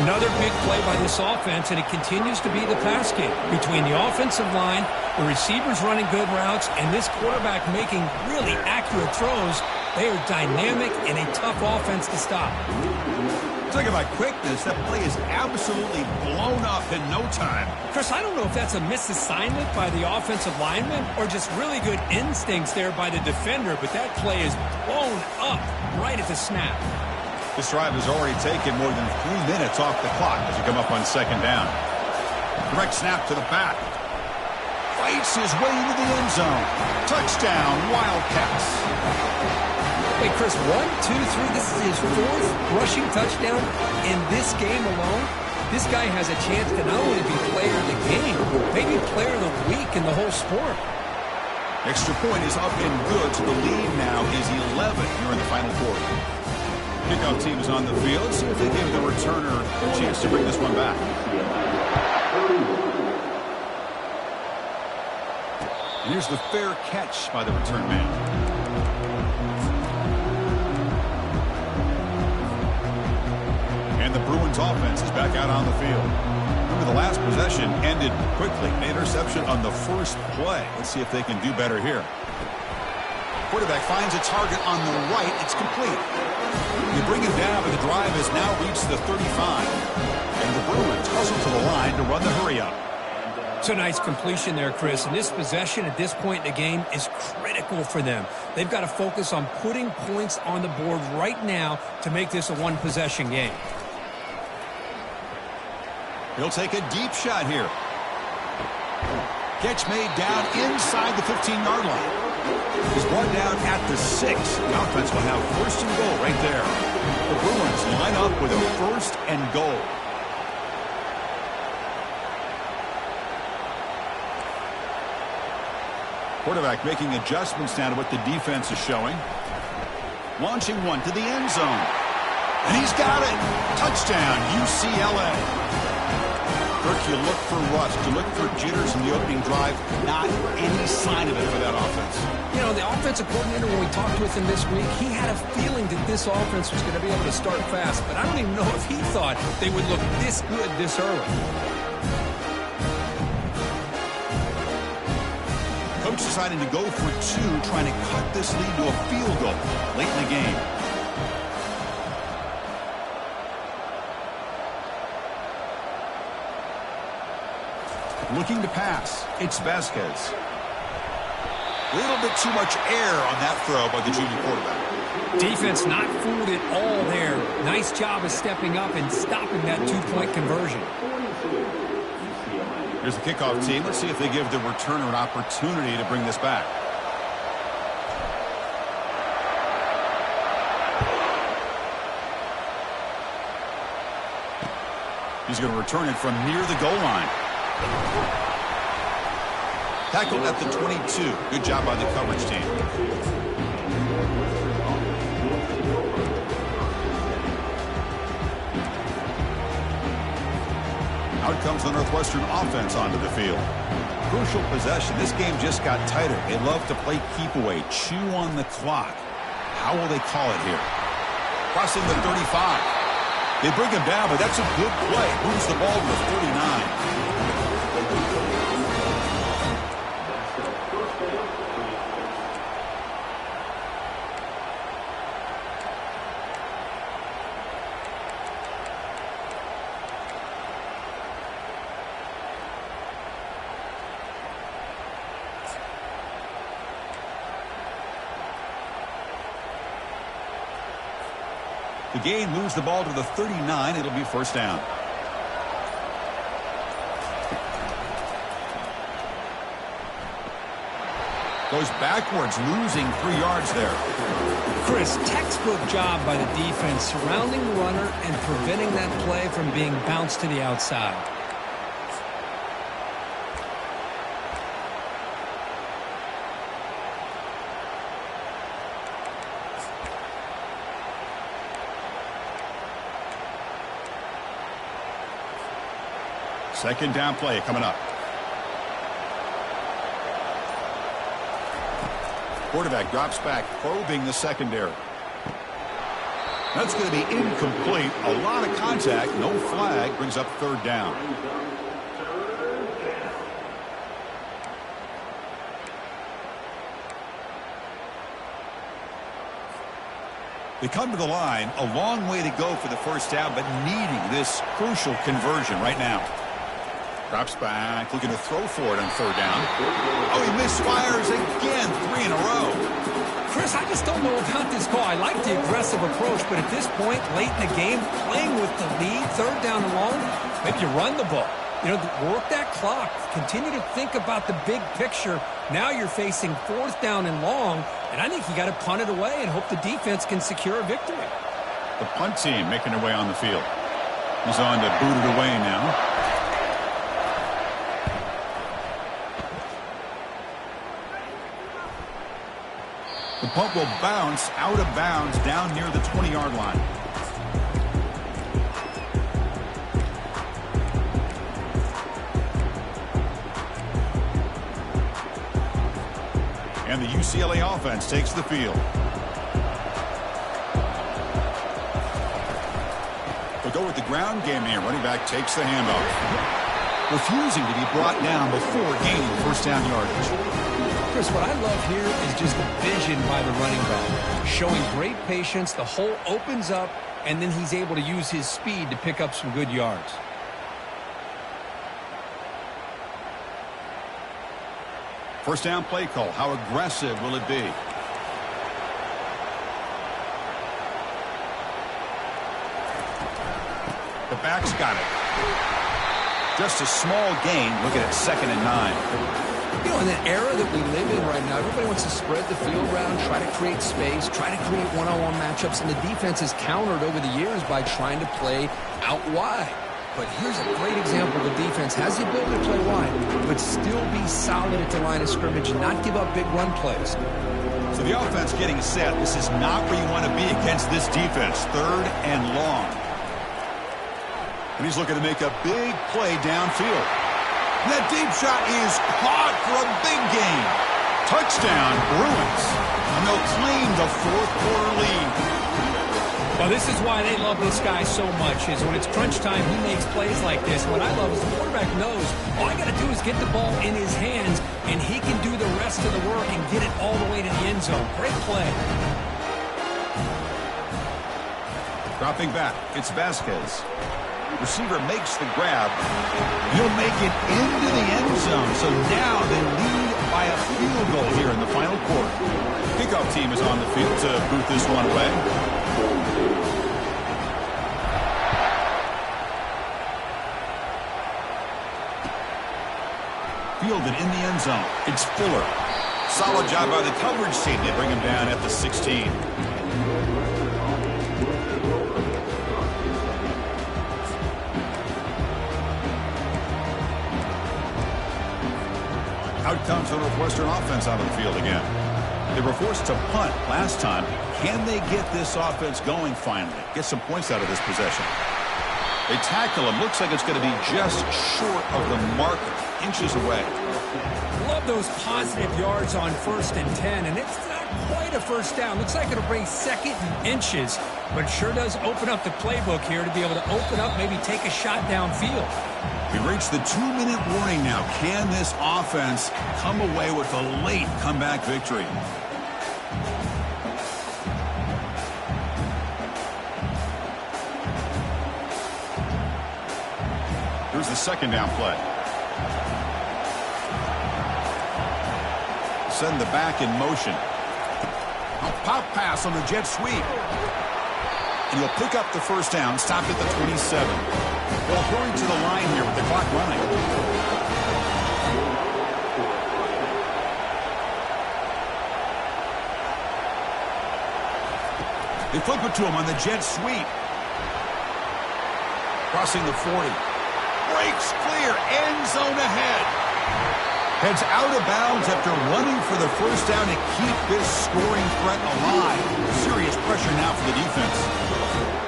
Another big play by this offense, and it continues to be the pass game. Between the offensive line, the receivers running good routes, and this quarterback making really accurate throws, they are dynamic and a tough offense to stop. Talking about quickness, that play is absolutely blown up in no time. Chris, I don't know if that's a misassignment by the offensive lineman or just really good instincts there by the defender, but that play is blown up right at the snap. This drive has already taken more than 3 minutes off the clock as you come up on 2nd down. Direct snap to the back. Fights his way into the end zone. Touchdown, Wildcats. Hey, Chris, 1, 2, 3, this is his 4th rushing touchdown in this game alone. This guy has a chance to not only be player of the game, maybe player of the week in the whole sport. Extra point is up and good, so the lead now is 11 here in the final quarter. Kickoff team is on the field. Let's see if they give the returner a chance to bring this one back. And here's the fair catch by the return man. And the Bruins offense is back out on the field. Remember, the last possession ended quickly. An interception on the first play. Let's see if they can do better here. Quarterback finds a target on the right. It's complete. You bring him down, but the drive has now reached the 35. And the Bruins hustle to the line to run the hurry up. It's a nice completion there, Chris. And this possession at this point in the game is critical for them. They've got to focus on putting points on the board right now to make this a one-possession game. He'll take a deep shot here. Catch made down inside the 15-yard line. He's brought down at the 6. The offense will have first and goal right there. The Bruins line up with a first and goal. Quarterback making adjustments now to what the defense is showing. Launching one to the end zone. And he's got it. Touchdown, UCLA. Kirk, you look for rust. You look for jitters in the opening drive. Not any sign of it for that offense. You know, the offensive coordinator, when we talked with him this week, he had a feeling that this offense was going to be able to start fast. But I don't even know if he thought they would look this good this early. Coach deciding to go for 2, trying to cut this lead to a field goal late in the game. Looking to pass. It's Vasquez. A little bit too much air on that throw by the junior quarterback. Defense not fooled at all there. Nice job of stepping up and stopping that 2-point conversion. Here's the kickoff team. Let's see if they give the returner an opportunity to bring this back. He's going to return it from near the goal line. Tackled at the 22. Good job by the coverage team. Out comes the Northwestern offense onto the field. Crucial possession. This game just got tighter. They love to play keep away, chew on the clock. How will they call it here? Crossing the 35. They bring him down, but that's a good play. Moves the ball to the 39. The gain moves the ball to the 39. It'll be first down. Goes backwards, losing 3 yards there. Chris, textbook job by the defense surrounding the runner and preventing that play from being bounced to the outside. Second down play coming up. Quarterback drops back, probing the secondary. That's going to be incomplete. A lot of contact, no flag, brings up third down. They come to the line, a long way to go for the first down, but needing this crucial conversion right now. Drops back, looking to throw for it on third down. Oh, he misfires again, 3 in a row. Chris, I just don't know about this call. I like the aggressive approach, but at this point, late in the game, playing with the lead, third down and long, maybe you run the ball. You know, work that clock. Continue to think about the big picture. Now you're facing fourth down and long, and I think you got to punt it away and hope the defense can secure a victory. The punt team making their way on the field. He's on to boot it away now. The punt will bounce out of bounds down near the 20-yard line. And the UCLA offense takes the field. They'll go with the ground game here. Running back takes the handoff. Refusing to be brought down before gaining first down yardage. Chris, what I love here is just the vision by the running back. Showing great patience, the hole opens up, and then he's able to use his speed to pick up some good yards. First down play call. How aggressive will it be? The back's got it. Just a small gain, looking at 2nd and 9. You know, in the era that we live in right now, everybody wants to spread the field around, try to create space, try to create one-on-one matchups, and the defense has countered over the years by trying to play out wide. But here's a great example. The defense has the ability to play wide, but still be solid at the line of scrimmage and not give up big run plays. So the offense getting set. This is not where you want to be against this defense. 3rd and long. And he's looking to make a big play downfield. And that deep shot is caught for a big gain. Touchdown, Bruins. And they'll claim the 4th quarter lead. Well, this is why they love this guy so much, is when it's crunch time, he makes plays like this. What I love is the quarterback knows all I got to do is get the ball in his hands, and he can do the rest of the work and get it all the way to the end zone. Great play. Dropping back, it's Vasquez. Receiver makes the grab. He'll make it into the end zone. So now they lead by a field goal here in the final quarter. Kickoff team is on the field to boot this one away. Fielded in the end zone. It's Fuller. Solid job by the coverage team. They bring him down at the 16. Out comes the Northwestern offense out of the field again. They were forced to punt last time. Can they get this offense going finally? Get some points out of this possession. They tackle him. Looks like it's going to be just short of the marker. Inches away. Love those positive yards on 1st and 10, and it's not quite a first down. Looks like it'll bring 2nd and inches, but sure does open up the playbook here to be able to open up, maybe take a shot downfield. We reach the 2-minute warning now. Can this offense come away with a late comeback victory? Here's the 2nd down play. Send the back in motion. A pop pass on the jet sweep. And he'll pick up the 1st down, stop at the 27. Well, hurry to the line here with the clock running. They flip it to him on the jet sweep. Crossing the 40. Breaks clear. End zone ahead. Heads out of bounds after running for the 1st down to keep this scoring threat alive. Serious pressure now for the defense.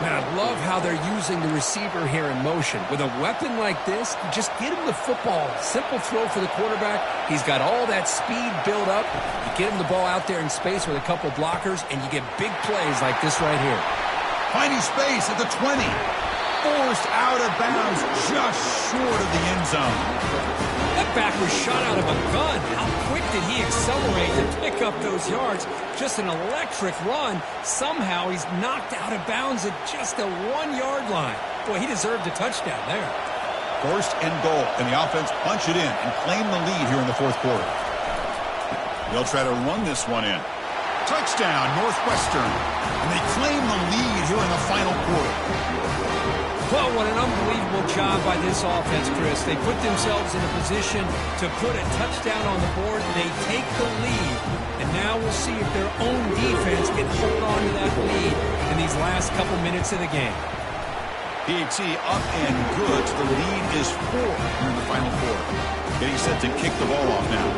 Man, I love how they're using the receiver here in motion. With a weapon like this, you just get him the football. Simple throw for the quarterback. He's got all that speed built up. You get him the ball out there in space with a couple blockers, and you get big plays like this right here. Finding space at the 20. Forced out of bounds just short of the end zone. That back was shot out of a gun. How quick did he accelerate to pick up those yards? Just an electric run. Somehow he's knocked out of bounds at just the 1-yard line. Boy, he deserved a touchdown there. 1st and goal, and the offense punch it in and claim the lead here in the 4th quarter. They'll try to run this one in. Touchdown, Northwestern. And they claim the lead here in the final quarter. Well, what an unbelievable job by this offense, Chris. They put themselves in a position to put a touchdown on the board. They take the lead. And now we'll see if their own defense can hold on to that lead in these last couple minutes of the game. PAT up and good. The lead is 4 here in the final quarter. Getting set to kick the ball off now.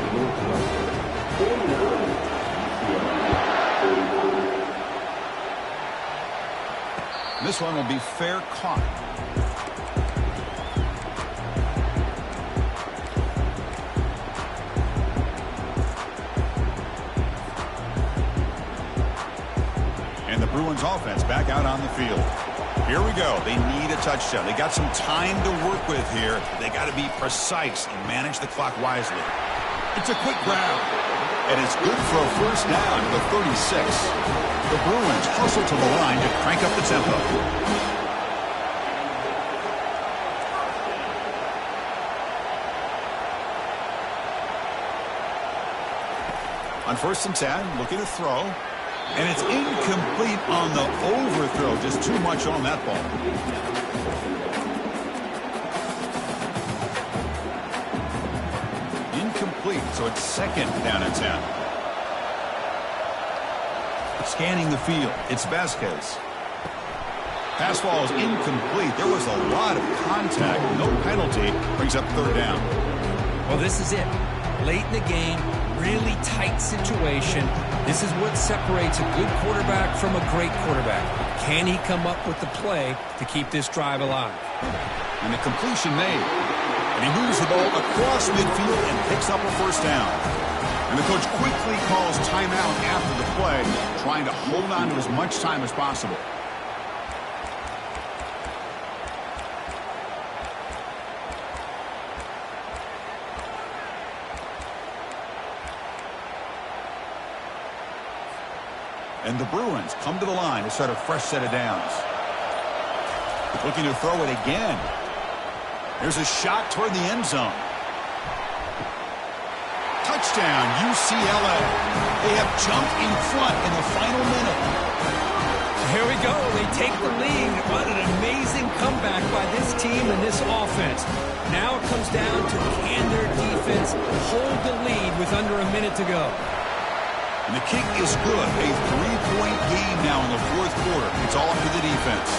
This one will be fair caught. And the Bruins offense back out on the field. Here we go. They need a touchdown. They got some time to work with here. They got to be precise and manage the clock wisely. It's a quick grab. And it's good for a 1st down to the 36. The Bruins hustle to the line to crank up the tempo. On 1st and 10, looking to throw. And it's incomplete on the overthrow. Just too much on that ball. incomplete, so it's second down and 10. Scanning the field, it's Vasquez. Pass ball is incomplete. There was a lot of contact. No penalty. Brings up third down. Well, this is it. Late in the game, really tight situation. This is what separates a good quarterback from a great quarterback. Can he come up with the play to keep this drive alive? And the completion made. And he moves the ball across midfield and picks up a first down. And the coach quickly calls timeout after the play, trying to hold on to as much time as possible. And the Bruins come to the line to start a fresh set of downs. Looking to throw it again. There's a shot toward the end zone. Touchdown, UCLA. They have jumped in front in the final minute. Here we go. They take the lead. What an amazing comeback by this team and this offense. Now it comes down to can their defense hold the lead with under a minute to go. And the kick is good. A 3-point game now in the fourth quarter. It's all up to the defense.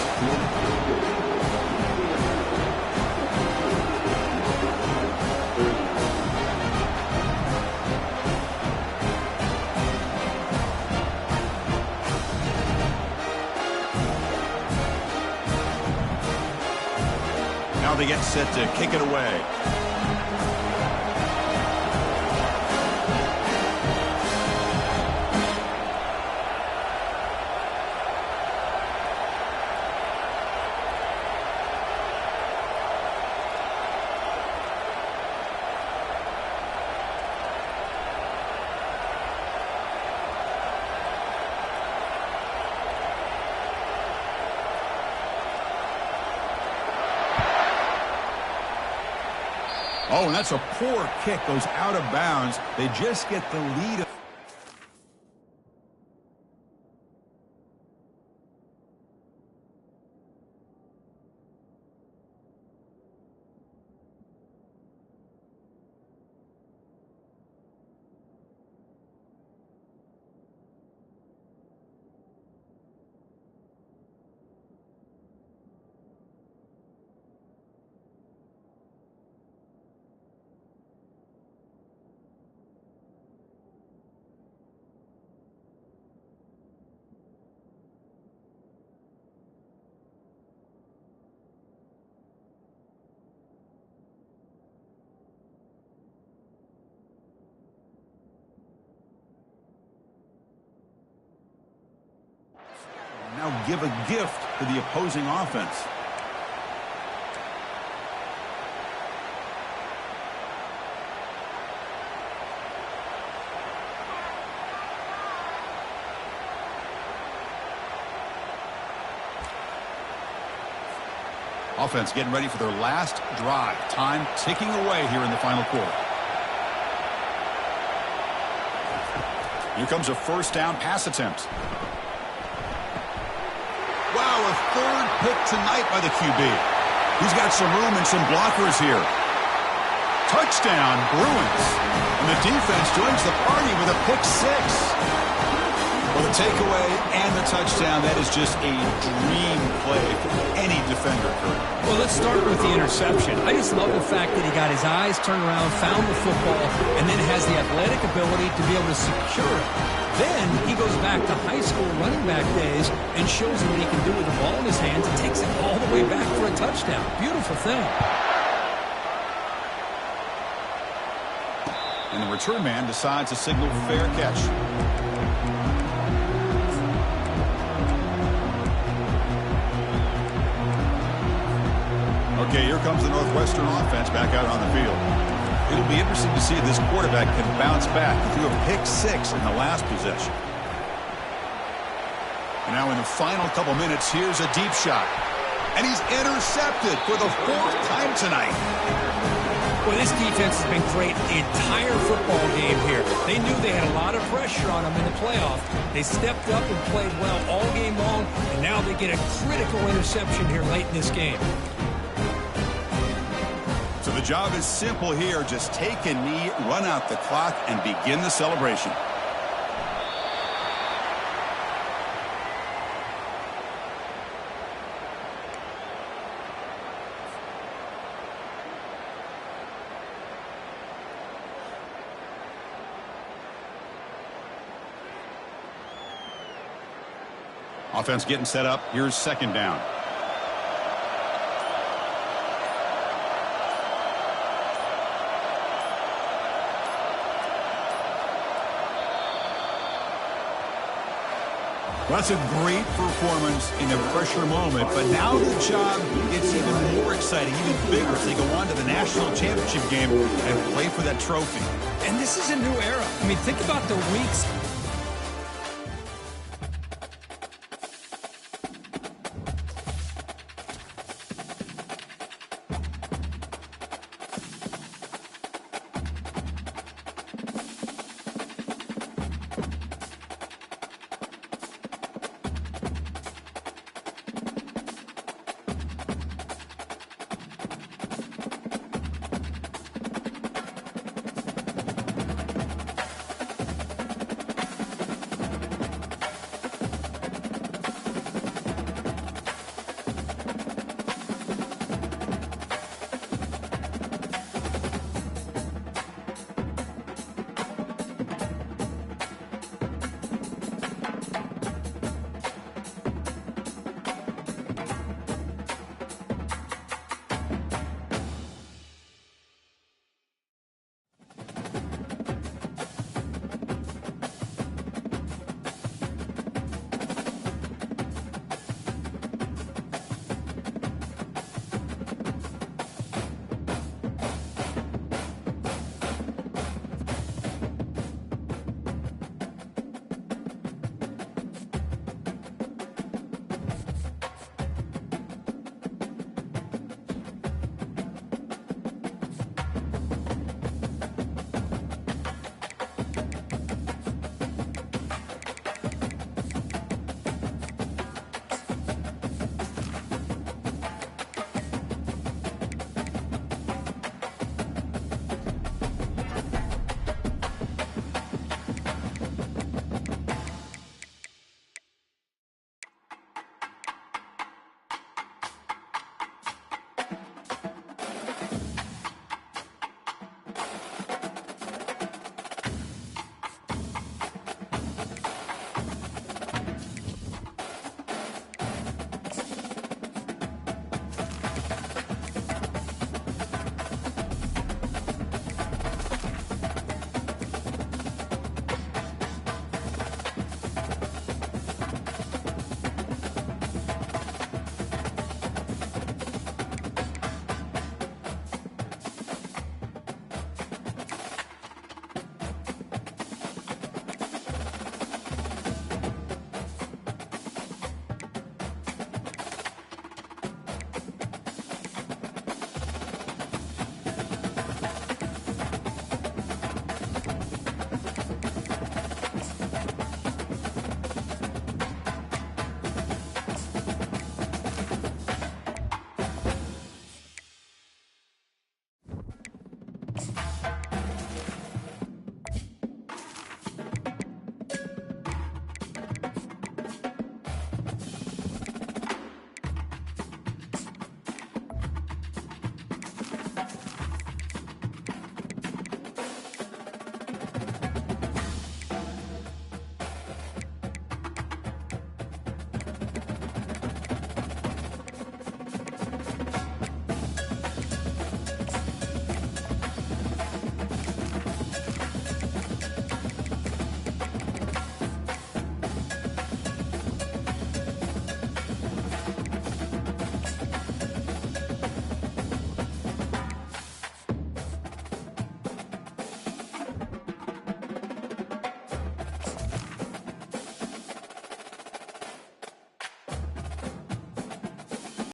Now they get set to kick it away. Oh, and that's a poor kick. Goes out of bounds. They just get the lead. Now give a gift to the opposing offense. Offense getting ready for their last drive. Time ticking away here in the final quarter. Here comes a first down pass attempt. Wow, a third pick tonight by the QB. He's got some room and some blockers here. Touchdown, Bruins. And the defense joins the party with a pick six. Well, the takeaway and the touchdown, that is just a dream play for any defender, Kurt. Well, let's start with the interception. I just love the fact that he got his eyes turned around, found the football, and then has the athletic ability to be able to secure it. Then he goes back to high school running back days and shows him what he can do with the ball in his hands and takes it all the way back for a touchdown. Beautiful thing. And the return man decides to signal fair catch. Okay, here comes the Northwestern offense back out on the field. It'll be interesting to see if this quarterback can bounce back. He threw a pick six in the last possession. And now in the final couple minutes, here's a deep shot. And he's intercepted for the fourth time tonight. Well, this defense has been great the entire football game here. They knew they had a lot of pressure on them in the playoff. They stepped up and played well all game long, and now they get a critical interception here late in this game. So the job is simple here. Just take a knee, run out the clock, and begin the celebration. Offense getting set up. Here's second down. Well, that's a great performance in a pressure moment, but now the job gets even more exciting, even bigger as they go on to the national championship game and play for that trophy. And this is a new era. I mean, think about the weeks